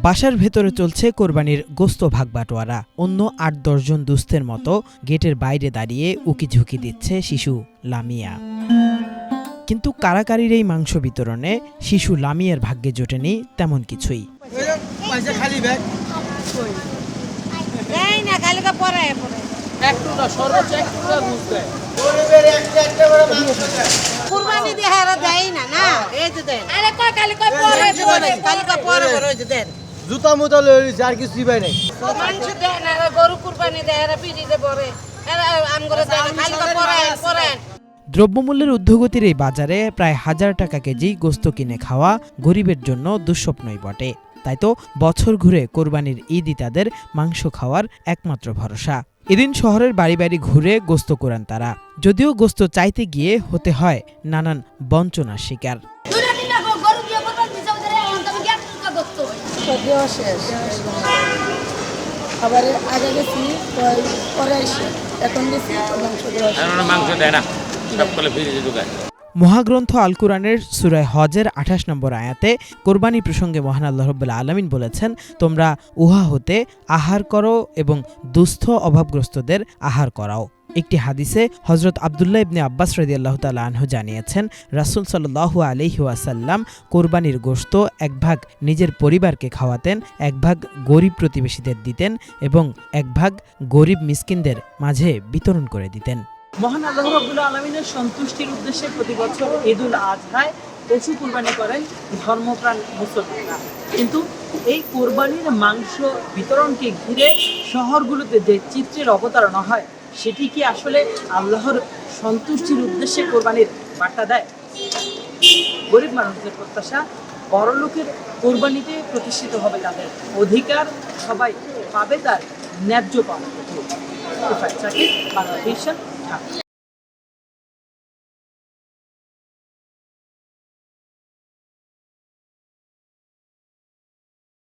বাসার ভেতরে চলছে কোরবানির গোস্ত ভাগবাটোয়ারা। অন্য ৮-১০ জন দুস্থের মতো গেটের বাইরে দাঁড়িয়ে উকিঝুঁকি দিচ্ছে শিশু লামিয়া। কিন্তু কারাকারির এই মাংস বিতরণে শিশু লামিয়ার ভাগ্যে জোটেনি তেমন কিছুই। জুতা মুতা লইছে আর কিছু দিবাই নাই। মানুষ দেয় না, গরু কুরবানি দেয়, এরা পিড়িতে পড়ে, এরা আমগরে দেয় না, খালি পড়েন। দ্রব্যমূল্যের ঊর্ধ্বগতির এই বাজারে প্রায় ১০০০ টাকা কেজি গোস্ত কিনে খাওয়া গরিবের জন্য দুঃস্বপ্নই বটে। তাই তো বছর ঘুরে কোরবানির ঈদই তাদের মাংস খাওয়ার একমাত্র ভরসা। এদিন শহরের বাড়ি বাড়ি ঘুরে গোস্ত কোরান তারা, যদিও গোস্ত চাইতে গিয়ে হতে হয় নানান বঞ্চনার শিকার। মহাগ্রন্থ আল কুরআনের সূরা হজের ২৮ নম্বর আয়াতে কোরবানি প্রসঙ্গে মহান আল্লাহ রাব্বুল আলামিন বলেছেন, তোমরা উহা হতে আহার করো এবং দুস্থ অভাবগ্রস্তদের আহার করাও। একটি হাদিসে হযরত আব্দুল্লাহ ইবনে আব্বাস রাদিয়াল্লাহু তাআলা আনহু জানিয়েছেন, রাসূল সাল্লাল্লাহু আলাইহি ওয়াসাল্লাম কোরবানির গোশত এক ভাগ নিজের পরিবারকে খাওয়াতেন, এক ভাগ গরিব প্রতিবেশীদের দিতেন এবং এক ভাগ গরিব মিসকিনদের মাঝে বিতরণ করে দিতেন। মহান আল্লাহ রাব্বুল আলামিনের সন্তুষ্টির উদ্দেশ্যে প্রতি বছর ঈদুল আজহায় পশু কুরবানি করেন ধর্মপ্রাণ মুসলমানরা। কিন্তু এই কোরবানির মাংস বিতরণকে ঘিরে শহরগুলোতে যে চিত্রের অবতারণা হয়, সেটি কি আসলে আল্লাহর সন্তুষ্টির উদ্দেশ্যে কোরবানির বার্তা দেয়? গরিব মানুষদের প্রত্যাশা বড়লোকের কোরবানিতে প্রতিষ্ঠিত হবে তাদের অধিকার, সবাই পাবে তার ন্যায্য পাওয়া।